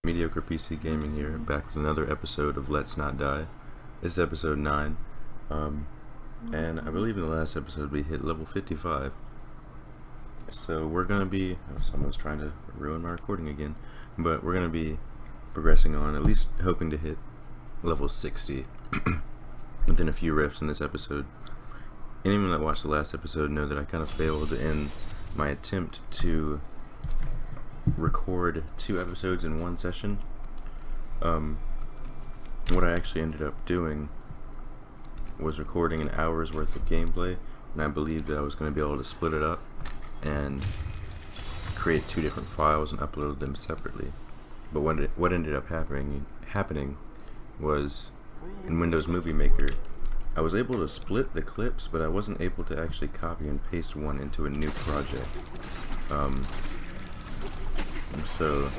Mediocre PC Gaming here, back with another episode of Let's Not Die. This is episode 9, and I believe in the last episode we hit level 55. So we're gonna be, someone's trying to ruin my recording again, but we're gonna be progressing on, at least hoping to hit level 60 within a few riffs in this episode. Anyone that watched the last episode know that I kind of failed in my attempt to record 2 episodes in one session. What I actually ended up doing was recording an hour's worth of gameplay, and I believed that I was going to be able to split it up and create 2 different files and upload them separately. But what ended up happening was, in Windows Movie Maker, I was able to split the clips, but I wasn't able to actually copy and paste one into a new project. So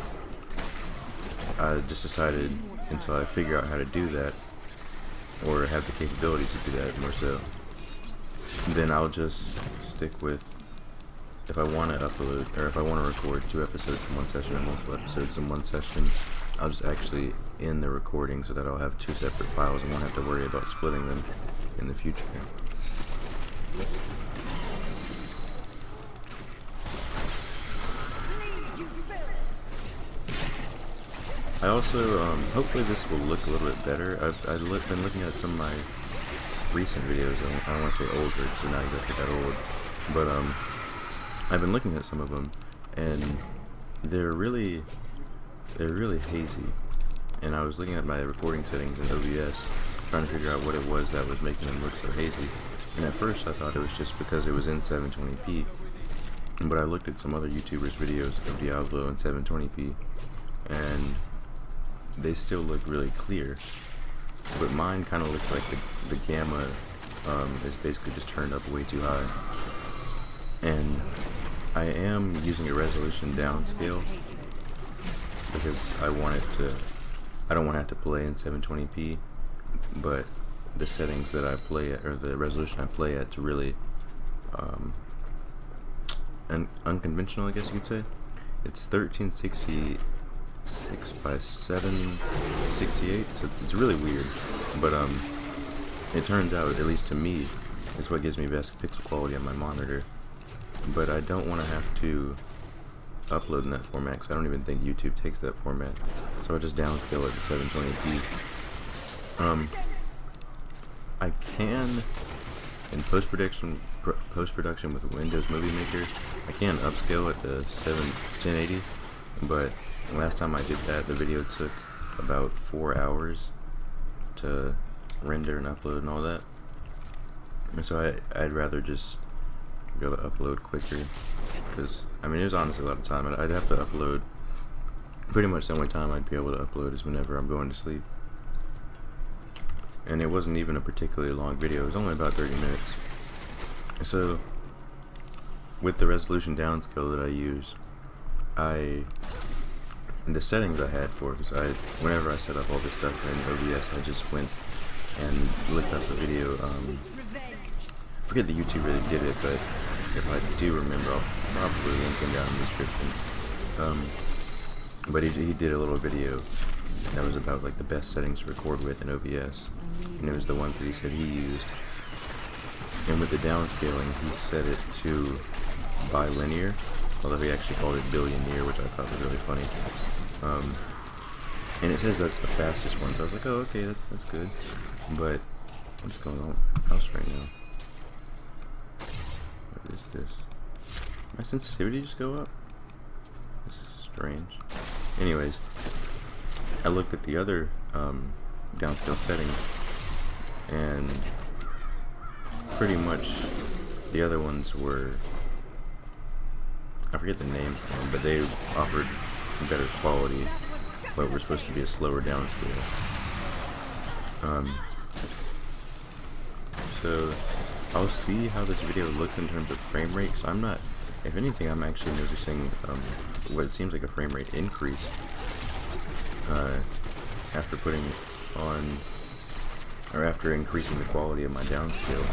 I just decided, until I figure out how to do that, or have the capabilities to do that more so, then I'll just stick with, if I want to upload, or if I want to record 2 episodes in one session or multiple episodes in one session, I'll just actually end the recording so that I'll have 2 separate files and won't have to worry about splitting them in the future. I also, hopefully this will look a little bit better. I've been looking at some of my recent videos. I don't want to say older, because they're not exactly that old, but I've been looking at some of them, and they're really hazy. And I was looking at my recording settings in OBS, trying to figure out what it was that was making them look so hazy. And at first I thought it was just because it was in 720p, but I looked at some other YouTubers' videos of Diablo in 720p, and they still look really clear, but mine kind of looks like the gamma is basically just turned up way too high. And I am using a resolution downscale because I don't want to have to play in 720p, but the settings that I play at, or the resolution I play at, is really unconventional, I guess you could say. It's 1366 by 768, so it's really weird, but it turns out, at least to me, it's what gives me best pixel quality on my monitor. But I don't want to have to upload in that format, because I don't even think YouTube takes that format, so I just downscale it to 720p. I can, in post-production with Windows Movie Maker, I can upscale it to 1080, but last time I did that, the video took about 4 hours to render and upload and all that, and so I'd rather just be able to upload quicker, because I mean, there's honestly a lot of time. I'd have to upload, pretty much the only time I'd be able to upload is whenever I'm going to sleep, and it wasn't even a particularly long video. It was only about 30 minutes. So with the resolution downscale that I use, the settings I had for it, because whenever I set up all this stuff in OBS, I just went and looked up the video. I forget the YouTuber that did it, but if I do remember, I'll probably link him down in the description. But he did a little video that was about like the best settings to record with in OBS, and it was the ones that he said he used. And with the downscaling, he set it to bilinear, although he actually called it billionaire, which I thought was really funny. And it says that's the fastest one, so I was like, oh, okay, that's good. But I'm just going on house right now. What is this? My sensitivity just go up? This is strange. Anyways, I looked at the other downscale settings, and pretty much the other ones were, I forget the names of them, but they offered better quality, but were supposed to be a slower downscale. So I'll see how this video looks in terms of frame rate. So I'm not, if anything, I'm actually noticing what it seems like a frame rate increase after putting on, or after increasing the quality of my downscale.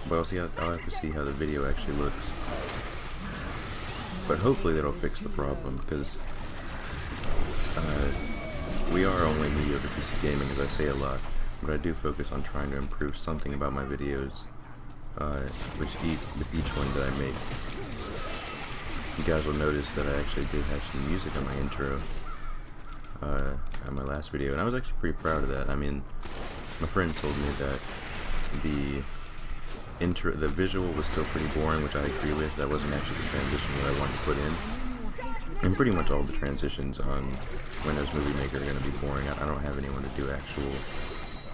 But I'll have to see how the video actually looks. but hopefully that'll fix the problem, because we are only mediocre PC gaming, as I say a lot, but I do focus on trying to improve something about my videos, with each one that I make. You guys will notice that I actually did have some music on my intro, on my last video, and I was actually pretty proud of that. I mean, my friend told me that the visual was still pretty boring, which I agree with. That wasn't actually the transition that I wanted to put in. And pretty much all the transitions on Windows Movie Maker are going to be boring. I don't have anyone to do actual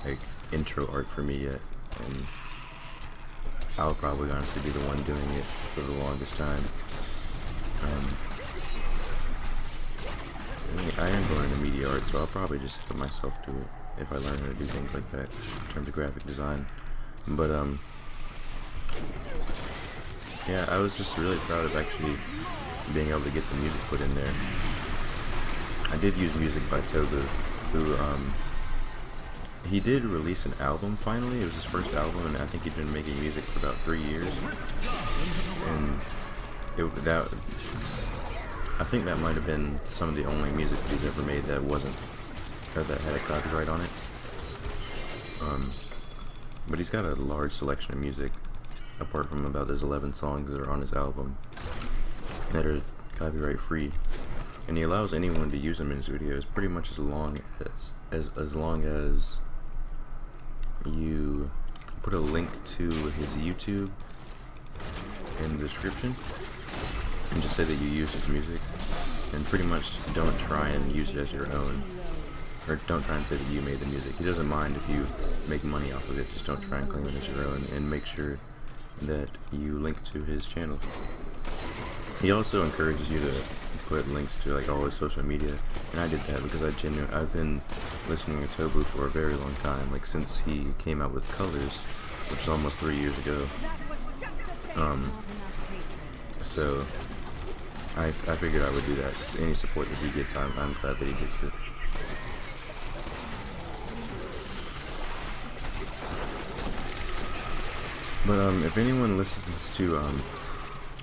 like intro art for me yet, and I'll probably honestly be the one doing it for the longest time. I am going into media art, so I'll probably just put myself to it if I learn how to do things like that in terms of graphic design. But yeah, I was just really proud of actually being able to get the music put in there. I did use music by Tobu, who he did release an album finally. It was his first album, and I think he'd been making music for about 3 years. And I think that might have been some of the only music he's ever made that had a copyright on it. But he's got a large selection of music, apart from about those 11 songs that are on his album that are copyright free, and he allows anyone to use them in his videos pretty much as long as you put a link to his YouTube in the description and just say that you use his music, and pretty much don't try and use it as your own, or don't try and say that you made the music. He doesn't mind if you make money off of it, just don't try and claim it as your own, and make sure that you link to his channel. He also encourages you to put links to like all his social media, and I did that because I've been listening to Tobu for a very long time, like since he came out with Colors, which was almost 3 years ago. So I figured I would do that. Just any support that he gets, I'm glad that he gets it. But if anyone listens to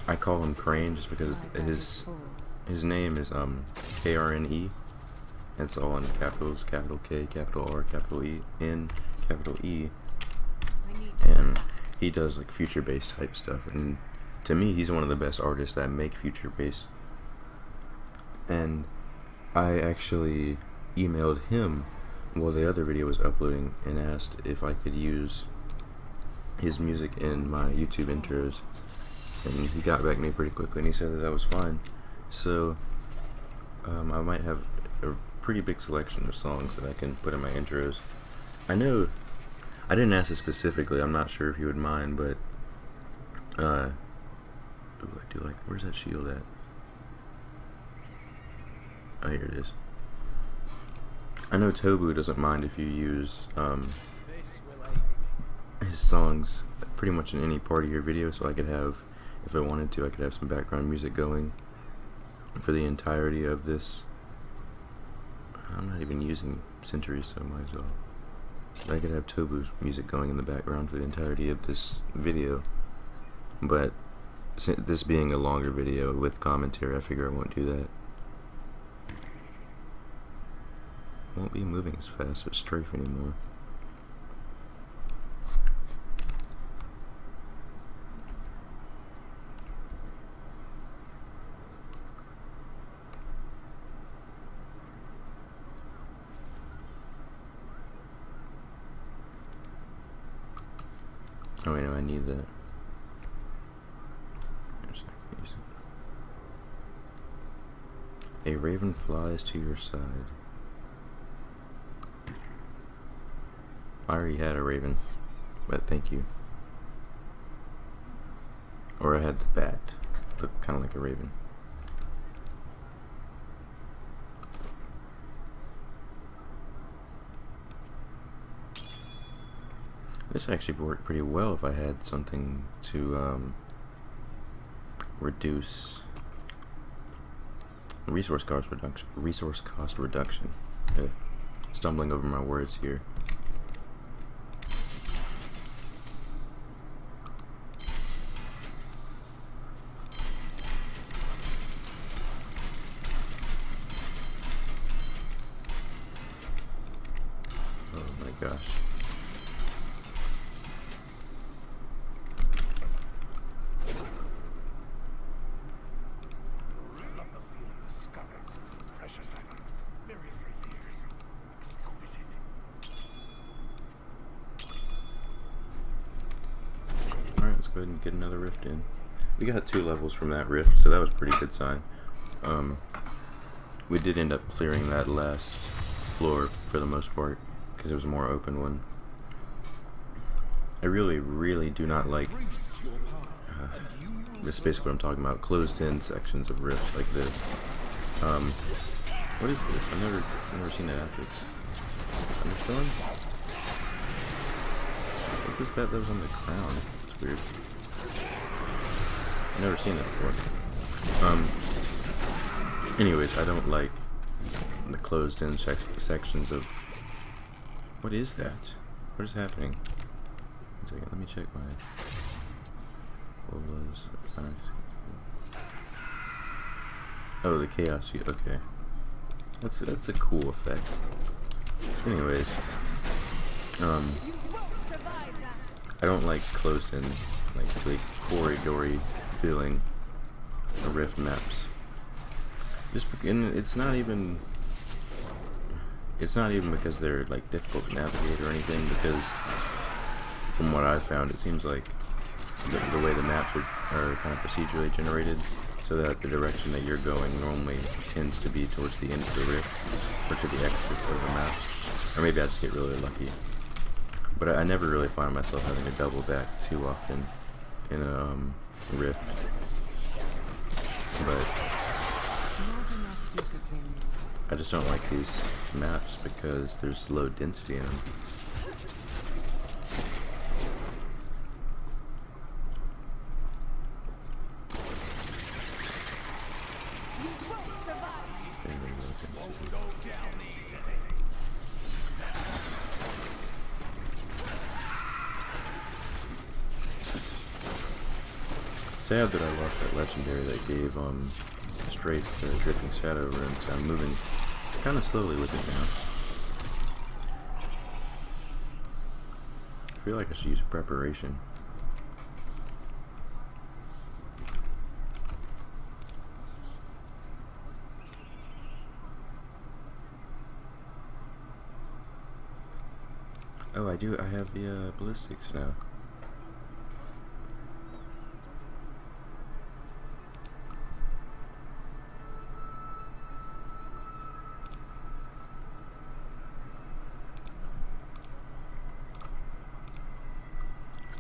I call him Crane just because his name is KRNE. It's all in capitals, capital K, capital R, capital E, N, capital E. And he does like future-based type stuff, and to me he's one of the best artists that make future-based. And I actually emailed him while the other video was uploading and asked if I could use his music in my YouTube intros, and he got back to me pretty quickly and he said that was fine. So I might have a pretty big selection of songs that I can put in my intros. I know I didn't ask it specifically, I'm not sure if he would mind, but ooh, I do like, where's that shield at? Oh, here it is. I know Tobu doesn't mind if you use his songs pretty much in any part of your video, so I could have, if I wanted to, I could have some background music going for the entirety of this. I'm not even using Century, so I might as well. I could have Tobu's music going in the background for the entirety of this video, but this being a longer video with commentary, I figure I won't do that. I won't be moving as fast with strafe anymore. Oh wait, no, I need that. A raven flies to your side. I already had a raven, but thank you. Or I had the bat. Looked kind of like a raven. This actually worked pretty well if I had something to reduce resource cost reduction. Stumbling over my words here. go ahead and get another rift in. We got 2 levels from that rift, so that was a pretty good sign. We did end up clearing that last floor for the most part, because there was a more open one. I really do not like, this is basically what I'm talking about, closed-in sections of rifts like this. What is this? I've never seen that after. It's thunderstorm? What was that was on the crown? It's weird. I've never seen that before. Anyways, I don't like the closed-in sections of... What is that? What is happening? 1 second, let me check my... What was... Oh, the chaos view. Okay. That's a cool effect. Anyways, I don't like closed-in, like really corridory feeling rift maps. And it's not even because they're like difficult to navigate or anything, because from what I've found, it seems like the way the maps are kind of procedurally generated, so that the direction that you're going normally tends to be towards the end of the rift or to the exit of the map. Or maybe I just get really lucky. But I never really find myself having to double back too often in a rift. But I just don't like these maps because there's low density in them. Sad that I lost that legendary that gave straight dripping shadow runes. I'm moving kind of slowly with it now. I feel like I should use preparation. Oh, I do. I have the ballistics now.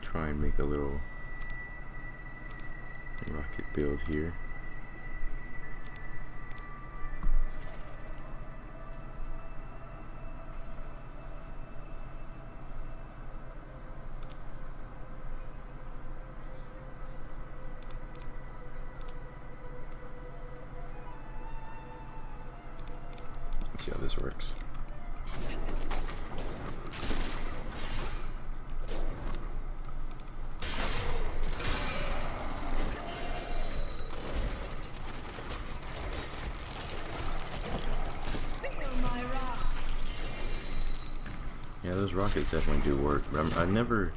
Try and make a little rocket build here. Let's see how this works. Yeah, those rockets definitely do work, but I never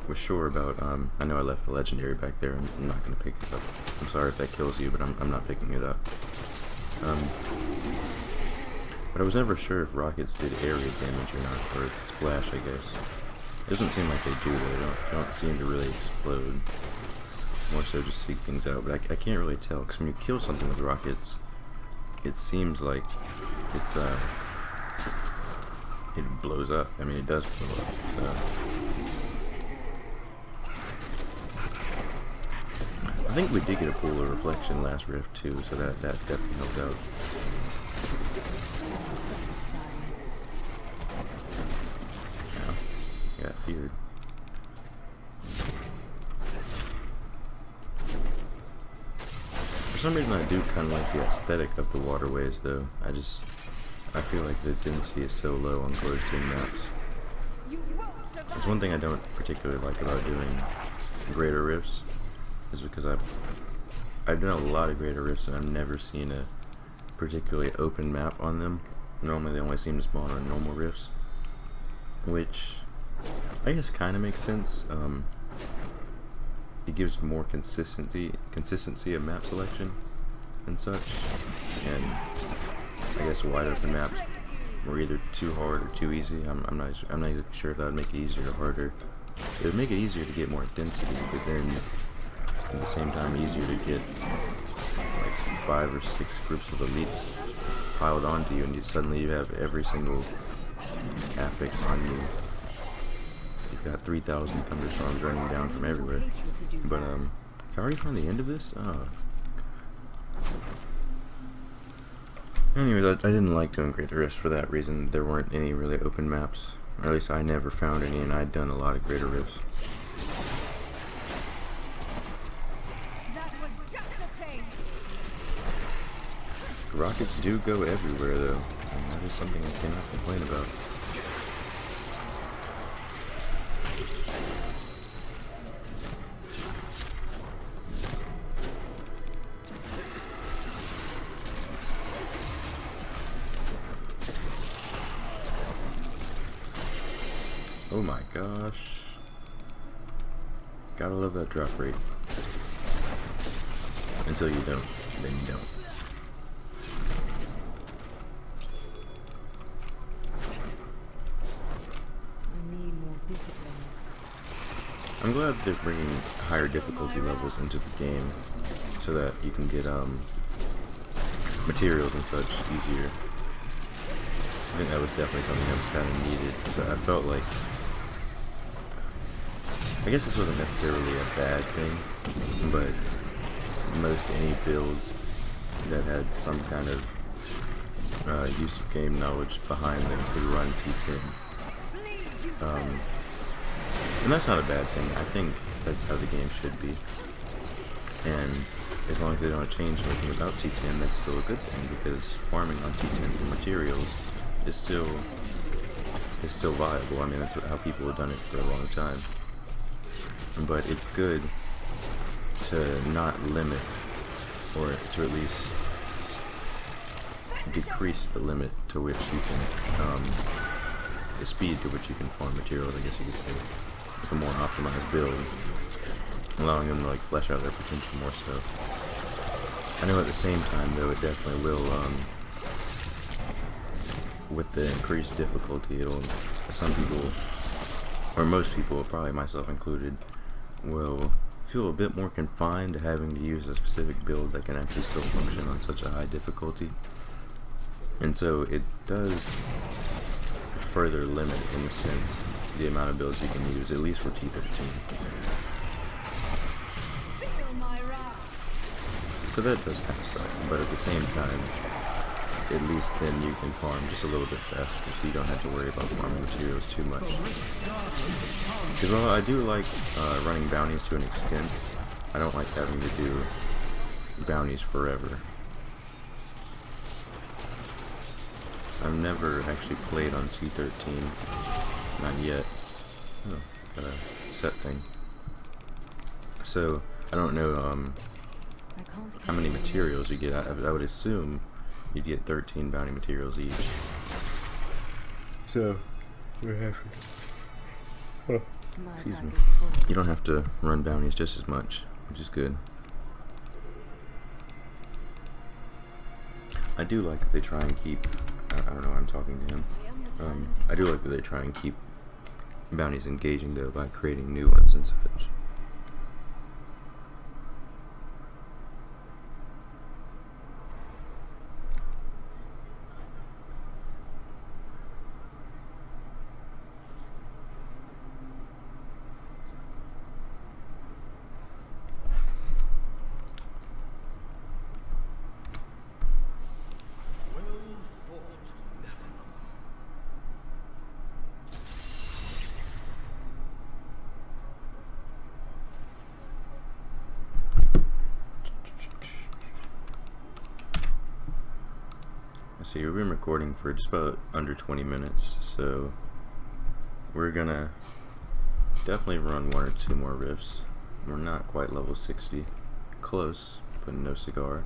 was sure about, I know I left the legendary back there, and I'm not going to pick it up. I'm sorry if that kills you, but I'm not picking it up. But I was never sure if rockets did area damage or not, or splash, I guess. It doesn't seem like they do, though. They don't seem to really explode. More so just seek things out, but I can't really tell, because when you kill something with rockets, it seems like it's, it blows up. I mean, it does blow up, so... I think we did get a pool of reflection last rift, too, so that definitely helped out. Yeah, got feared. For some reason, I do kind of like the aesthetic of the waterways, though. I feel like the density is so low on closed-in maps. It's one thing I don't particularly like about doing greater rifts, is because I've done a lot of greater rifts and I've never seen a particularly open map on them. Normally they only seem to spawn on normal rifts, which I guess kind of makes sense. It gives more consistency of map selection and such, and I guess wide open maps were either too hard or too easy. I'm not even sure if that would make it easier or harder. It would make it easier to get more density, but then at the same time easier to get like 5 or 6 groups of elites piled onto you, and suddenly you have every single affix on you. You've got 3,000 thunderstorms raining down from everywhere. But I already found the end of this? Oh. Anyways, I didn't like doing Greater Rifts for that reason. There weren't any really open maps. Or at least I never found any, and I'd done a lot of Greater Rifts. That was just a taste. Rockets do go everywhere, though, and that is something I cannot complain about. Oh my gosh. Gotta love that drop rate. Until you don't, then you don't. I need more discipline. I'm glad they're bringing higher difficulty levels into the game so that you can get materials and such easier. I think that was definitely something that was kind of needed. So I felt like, I guess this wasn't necessarily a bad thing, but most any builds that had some kind of use of game knowledge behind them could run T10. And that's not a bad thing. I think that's how the game should be. And as long as they don't change anything about T10, that's still a good thing, because farming on T10 for materials is still viable. I mean, that's how people have done it for a long time. But it's good to not limit, or to at least decrease the limit to which you can, the speed to which you can farm materials, I guess you could say, with a more optimized build, allowing them to like flesh out their potential more so. I know at the same time though, it definitely will, with the increased difficulty, it'll, some people, or most people, probably myself included, will feel a bit more confined to having to use a specific build that can actually still function on such a high difficulty. And so it does further limit, in a sense, the amount of builds you can use, at least for T13. So that does kind of suck, but at the same time, at least then you can farm just a little bit faster, so you don't have to worry about farming materials too much. Because while I do like running bounties to an extent, I don't like having to do bounties forever. I've never actually played on T13, not yet. Oh, got a set thing. So I don't know how many materials you get. I would assume you'd get 13 bounty materials each. So, we're happy. Oh, excuse me. You don't have to run bounties just as much, which is good. I do like that they try and keep, I don't know why I'm talking to him. I do like that they try and keep bounties engaging though by creating new ones and such. See, we've been recording for just about under 20 minutes, so we're gonna definitely run 1 or 2 more rifts. We're not quite level 60. Close, but no cigar.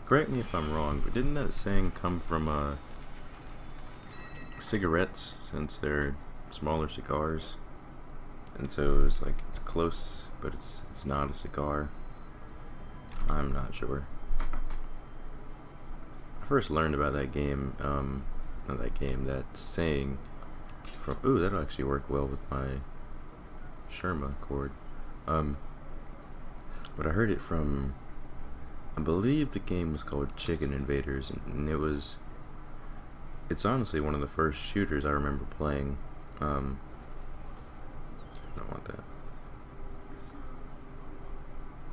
Correct me if I'm wrong, but didn't that saying come from cigarettes, since they're smaller cigars? And so it was like, it's close, but it's not a cigar. I'm not sure. First learned about that game, that saying from. Ooh, that'll actually work well with my Sherma chord. But I heard it from, I believe the game was called Chicken Invaders, and it's honestly one of the first shooters I remember playing. I don't want that.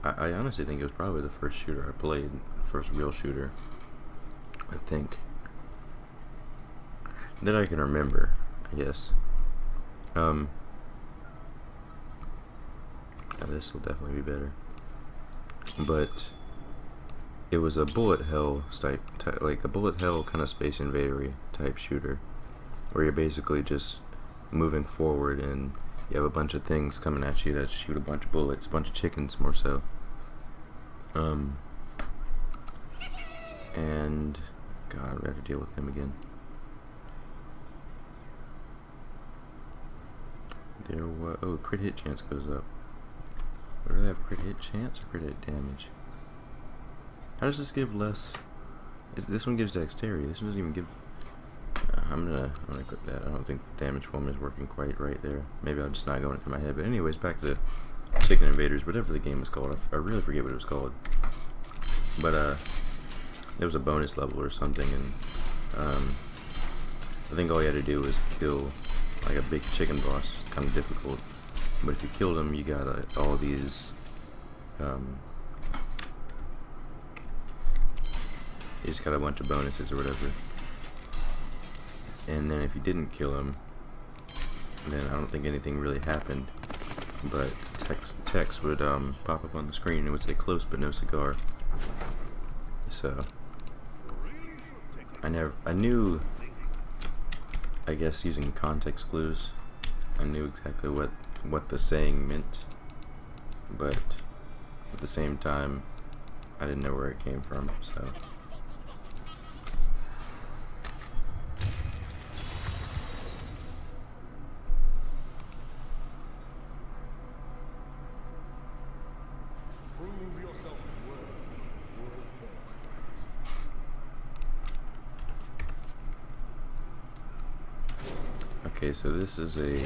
I honestly think it was probably the first shooter I played, first real shooter, I think, that I can remember, I guess. This will definitely be better. But it was a bullet hell type, like a bullet hell kind of Space Invader type shooter, where you're basically just moving forward and you have a bunch of things coming at you that shoot a bunch of bullets, a bunch of chickens more so. And God, we have to deal with him again. There was, oh, crit hit chance goes up. What do they have, crit hit chance or crit hit damage? How does this give less? This one gives dexterity. This one doesn't even give. I'm gonna click that. I don't think the damage form is working quite right there. Maybe I'm just not going into my head. But anyways, back to Chicken Invaders, whatever the game was called. I really forget what it was called. But there was a bonus level or something, and I think all you had to do was kill like a big chicken boss. It's kind of difficult, but if you killed him, you got all these. You just got a bunch of bonuses or whatever. And then if you didn't kill him, then I don't think anything really happened. But text would pop up on the screen and it would say close but no cigar. So I knew, I guess using context clues, I knew exactly what the saying meant, but at the same time I didn't know where it came from, so. Okay, so this is a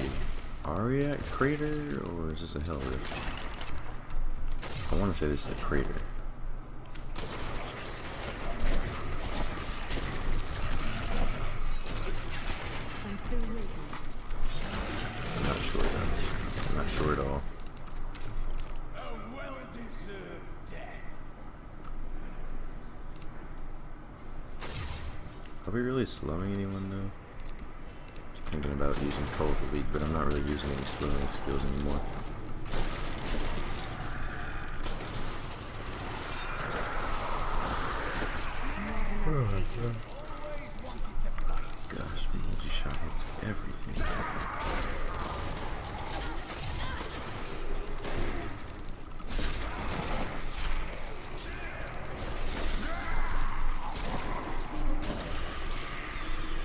Ariat crater, or is this a Hell Rift? I want to say this is a crater. I'm still waiting. I'm not sure though. I'm not sure at all. A well-deserved death. Are we really slowing anyone though? Thinking about using Cult Elite, but I'm not really using any slowing skills anymore. Gosh, multi-shot hits everything.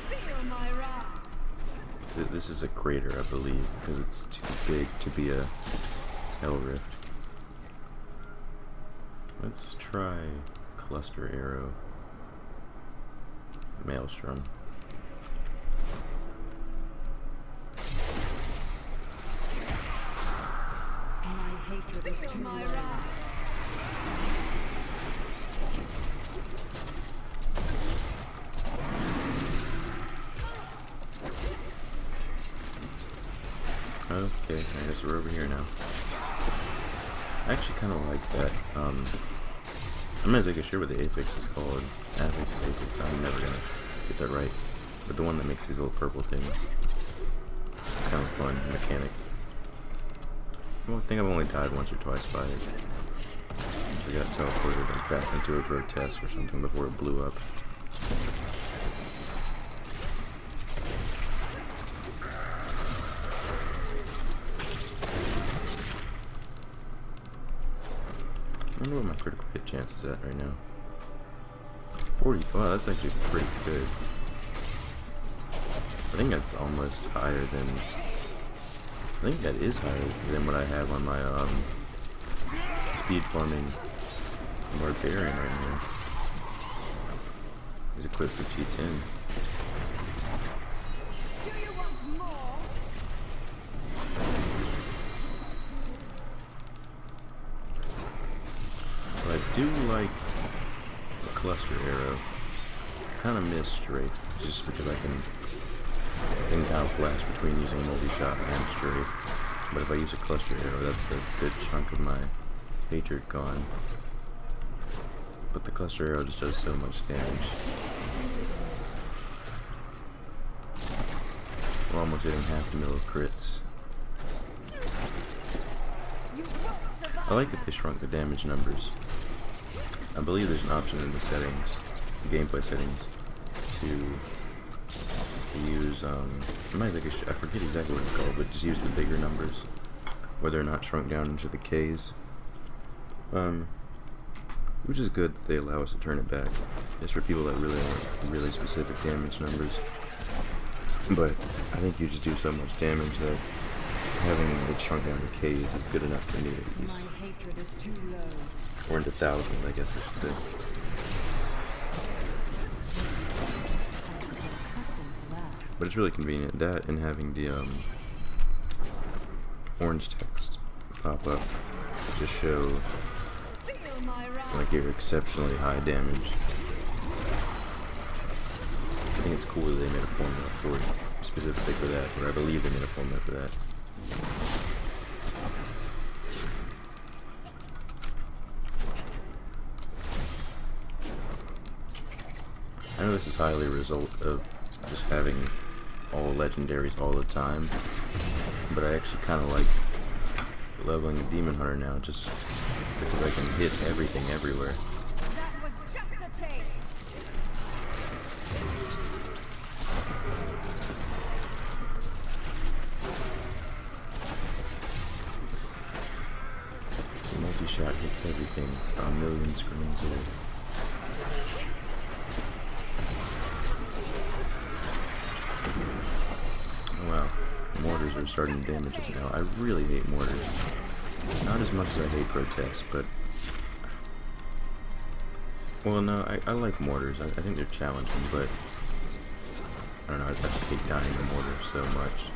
Feel my wrath. This is a crater, I believe, because it's too big to be a Hell Rift. Let's try Cluster Arrow. Maelstrom. My hatred is too my wrath. Okay, I guess we're over here now. I actually kind of like that. I'm gonna take a sure what the affix is called. Affix. I'm never gonna get that right. But the one that makes these little purple things. It's kind of fun mechanic. Well, I think I've only died once or twice by it. I got teleported like back into a grotesque or something before it blew up. I wonder what my critical hit chance is at right now. 40. Wow, that's actually pretty good. I think that's almost higher than. I think that is higher than what I have on my speed farming barbarian right now. He's equipped for T10. Do you want more? do like a cluster arrow. Kind of miss strafe, just because I can in-out flash between using multi-shot and strafe. But if I use a cluster arrow, that's a good chunk of my hatred gone. But the cluster arrow just does so much damage. We're almost hitting half the mill of crits. I like that they shrunk the damage numbers. I believe there's an option in the settings, the gameplay settings, to use, I forget exactly what it's called, but just use the bigger numbers, where they're not shrunk down into the Ks. Which is good that they allow us to turn it back. It's for people that really want really specific damage numbers. But I think you just do so much damage that having it shrunk down to Ks is good enough for me at least. My hatred is too low. Or into thousands, I guess I should say. But it's really convenient, that and having the orange text pop up to show like your exceptionally high damage. I think it's cool that they made a formula for it, specifically for that, or I believe they made a formula for that. I know this is highly a result of just having all legendaries all the time, but I actually kind of like leveling a demon hunter now, just because I can hit everything everywhere. That was just a taste. So multi-shot hits everything on a million screens away. Wow, mortars are starting to damage us now. I really hate mortars. Not as much as I hate protests, but... Well, no, I like mortars. I think they're challenging, but... I don't know, I just hate dying to mortars so much.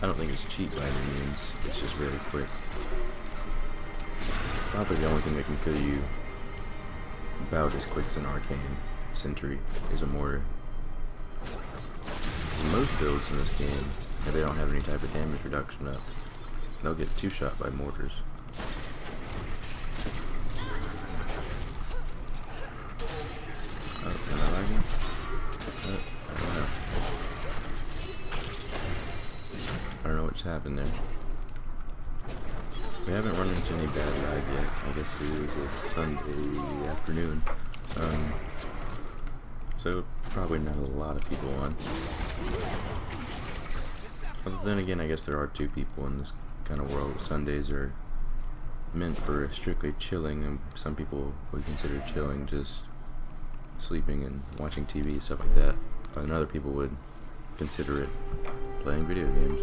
I don't think it's cheap by any means, it's just very quick. Probably the only thing that can kill you about as quick as an arcane sentry is a mortar. Most builds in this game, if they don't have any type of damage reduction up, they'll get two-shot by mortars. Oh, am I lagging? I don't know. I don't know what's happened there. We haven't run into any bad lag yet. I guess it was a Sunday afternoon. So probably not a lot of people on. But then again, I guess there are two people in this kind of world. Sundays are meant for strictly chilling, and some people would consider chilling just sleeping and watching TV, stuff like that. And other people would consider it playing video games.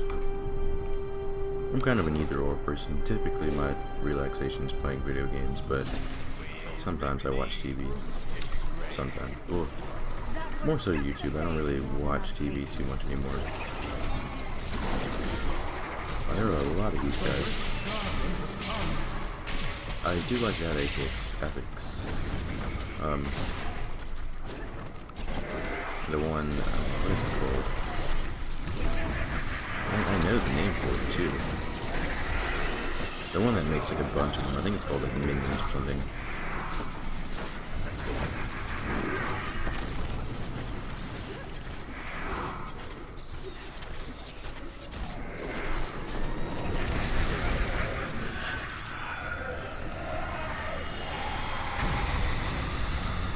I'm kind of an either-or person. Typically my relaxation is playing video games, but sometimes I watch TV. Sometimes. Well, more so YouTube. I don't really watch TV too much anymore. Oh, there are a lot of these guys. I do like that ethics. The one, what is it called? I know the name for it too. The one that makes like a bunch of them. I think it's called like minions or something.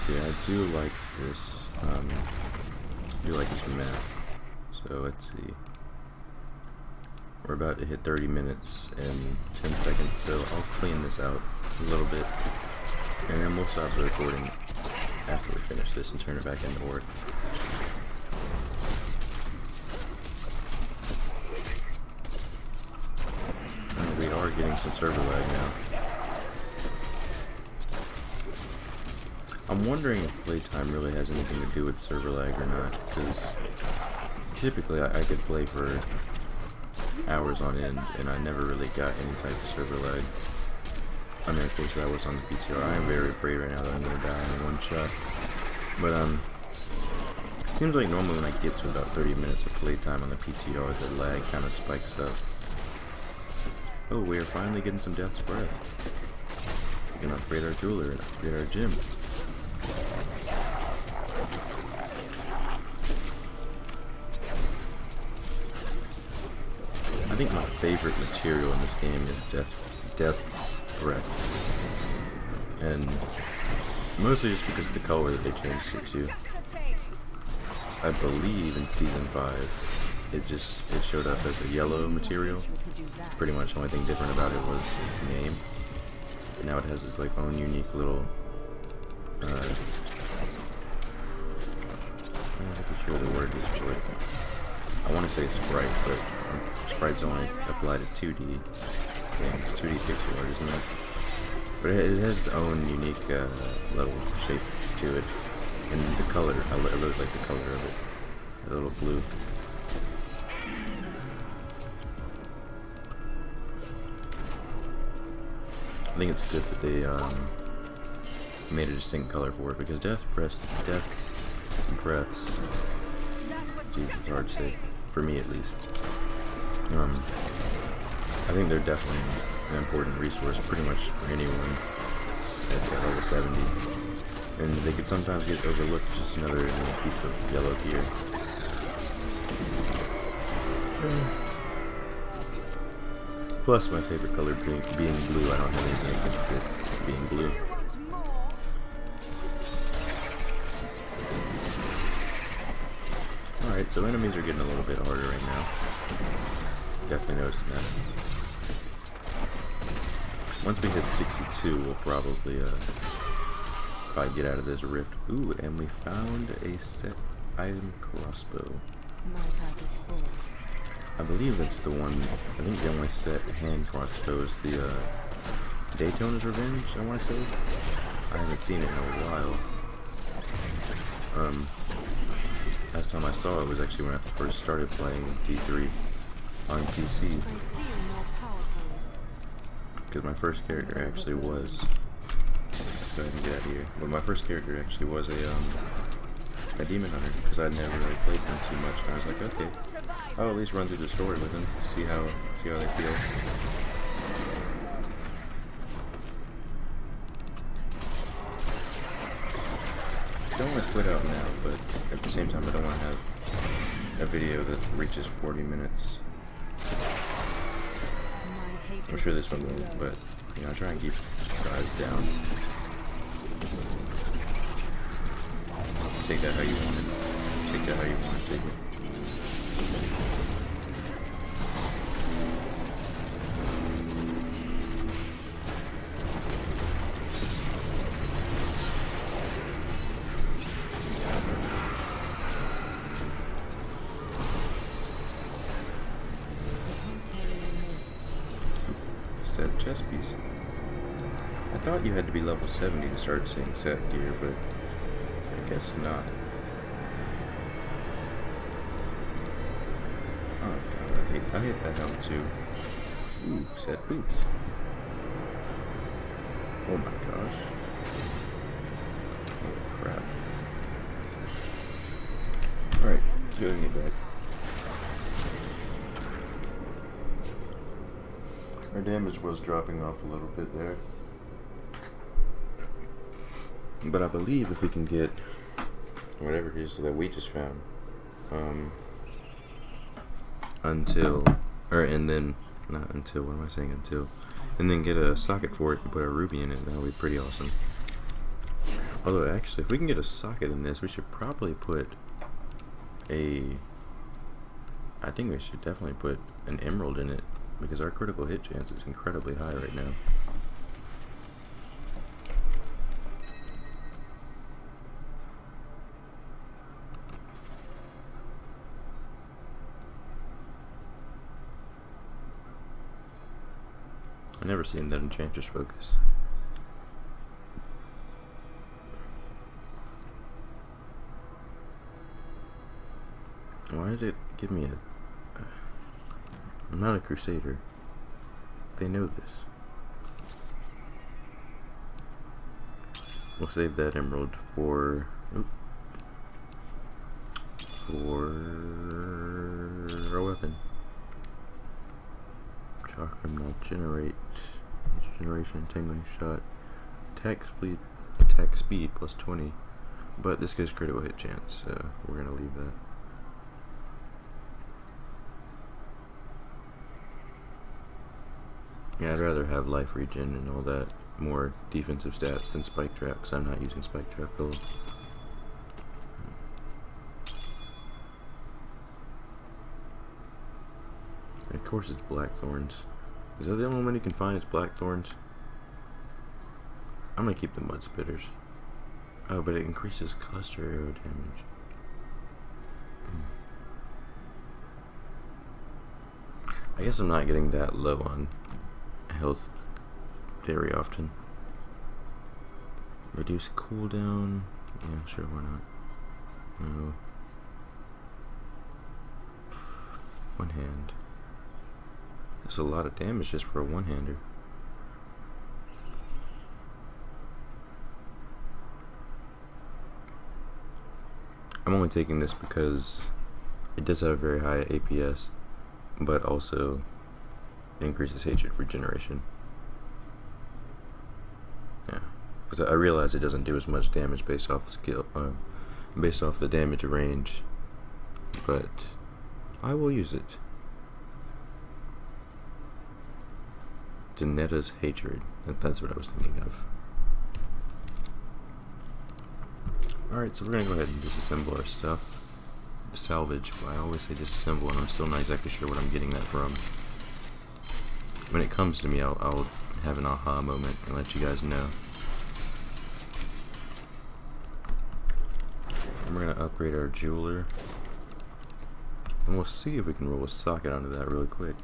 Okay, I do like this. I do like this map. So let's see. We're about to hit 30 minutes and 10 seconds, so I'll clean this out a little bit, and then we'll stop the recording after we finish this and turn it back into work. We are getting some server lag now. I'm wondering if playtime really has anything to do with server lag or not, because typically I could play for hours on end and I never really got any type of server lag. I mean, of course, that was on the PTR. I am very afraid right now that I'm gonna die in one shot. But seems like normally when I get to about 30 minutes of playtime on the PTR, the lag kind of spikes up. Oh, we are finally getting some Death's Breath. We can upgrade our jeweler and upgrade our gym. I think my favorite material in this game is Death's Breath. And mostly just because of the color that they changed it to. I believe in Season 5, it showed up as a yellow material. Pretty much the only thing different about it was its name. And now it has its like own unique little I'm not sure the word is for it. I want to say Sprite, but Sprite's only applied to 2D games, 2D pixel art, isn't it? But it has its own unique little shape to it. And the color, I really like the color of it. A little blue. I think it's good that they made a distinct color for it, because Death's Breaths, jeez, it's hard to say, for me at least. I think they're definitely an important resource pretty much for anyone that's at level 70. And they could sometimes get overlooked, just another piece of yellow gear. Plus my favorite color being blue. I don't have anything against it being blue. Alright, so enemies are getting a little bit harder right now. Definitely noticing that. Once we hit 62, we'll probably get out of this rift. Ooh, and we found a set item crossbow. I believe that's the one. I think the only set hand crossbow is the Daytona's Revenge, I want to say. I haven't seen it in a while. Last time I saw it was actually when I first started playing D3 on PC. Because my first character actually was, let's go ahead and get out of here. But my first character actually was a demon hunter, because I'd never really played them too much. And I was like, okay, I'll at least run through the story with them, see how they feel. I don't want to quit out now, but at the same time, I don't want to have a video that reaches 40 minutes. I'm sure this one won't, but you know, I try and keep the size down. Take that how you want it. Take that how you want to take it. Set chest piece. I thought you had to be level 70 to start seeing set gear, but I guess not. Oh god, I hate that helmet too. Ooh, set boots. Oh my gosh. Oh crap. Alright, let's go and get back. Our damage was dropping off a little bit there. But I believe if we can get whatever it is that we just found, and then get a socket for it and put a ruby in it, that would be pretty awesome. Although actually, if we can get a socket in this, we should probably put I think we should definitely put an emerald in it, because our critical hit chance is incredibly high right now. I've never seen that Enchantress focus. Why did it give me a... I'm not a crusader. They know this. We'll save that emerald for a weapon. Chakram now generate each generation tingling shot. Attack speed plus 20. But this gives critical hit chance, so we're gonna leave that. Yeah, I'd rather have life regen and all that more defensive stats than spike trap, because I'm not using spike trap at all. And of course it's blackthorns. Is that the only one you can find is blackthorns? I'm gonna keep the mud spitters. Oh, but it increases cluster arrow damage. I guess I'm not getting that low on health very often. Reduce cooldown. Yeah, sure, why not? No. One hand. That's a lot of damage just for a one-hander. I'm only taking this because it does have a very high APS, but also it increases hatred regeneration. Yeah, because I realize it doesn't do as much damage based off the skill, based off the damage range, but I will use it. Danetta's hatred. That's what I was thinking of. Alright, so we're gonna go ahead and disassemble our stuff. Salvage. Well, I always say disassemble, and I'm still not exactly sure what I'm getting that from. When it comes to me, I'll have an aha moment and let you guys know. And we're gonna upgrade our jeweler. And we'll see if we can roll a socket onto that really quick.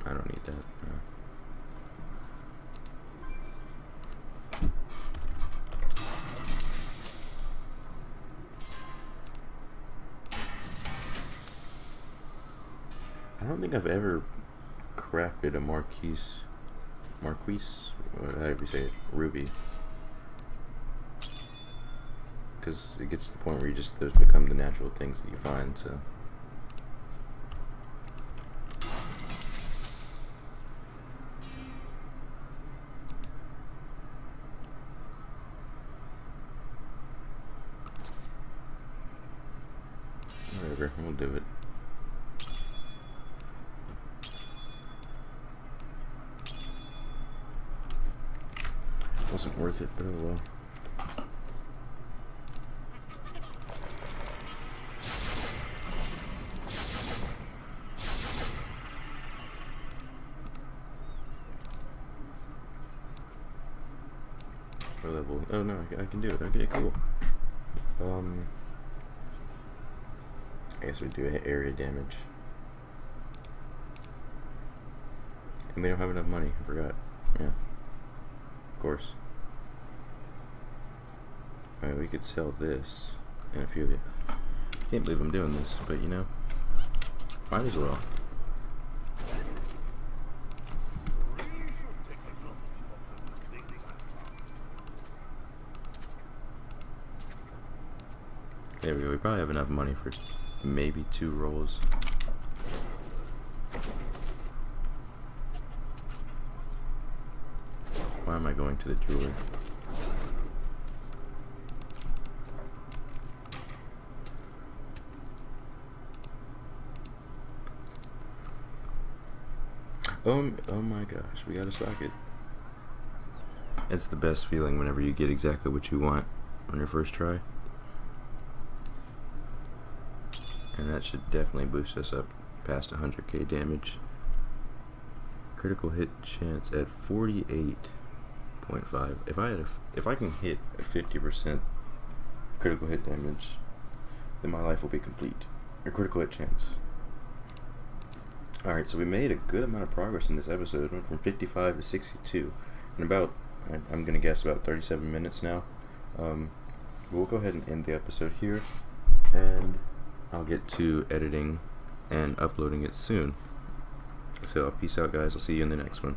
I don't need that. No. I don't think I've ever crafted a Marquise, however you say it, ruby. Because it gets to the point where those become the natural things that you find, so. Whatever, we'll do it. Wasn't worth it, but oh well. What level? Oh no, I can do it. Okay, cool. I guess we do area damage. And we don't have enough money, I forgot. Yeah. Of course. Alright, we could sell this and a few of it. Can't believe I'm doing this, but you know, might as well. There we go, we probably have enough money for maybe 2 rolls. Why am I going to the jeweler? Oh my gosh, we got a socket. It's the best feeling whenever you get exactly what you want on your first try. And that should definitely boost us up past 100k damage. Critical hit chance at 48.5. If I can hit a 50% critical hit damage, then my life will be complete. A critical hit chance. Alright, so we made a good amount of progress in this episode. Went from 55 to 62 in about, I'm gonna guess, about 37 minutes now. We'll go ahead and end the episode here, and I'll get to editing and uploading it soon. So peace out, guys. I'll see you in the next one.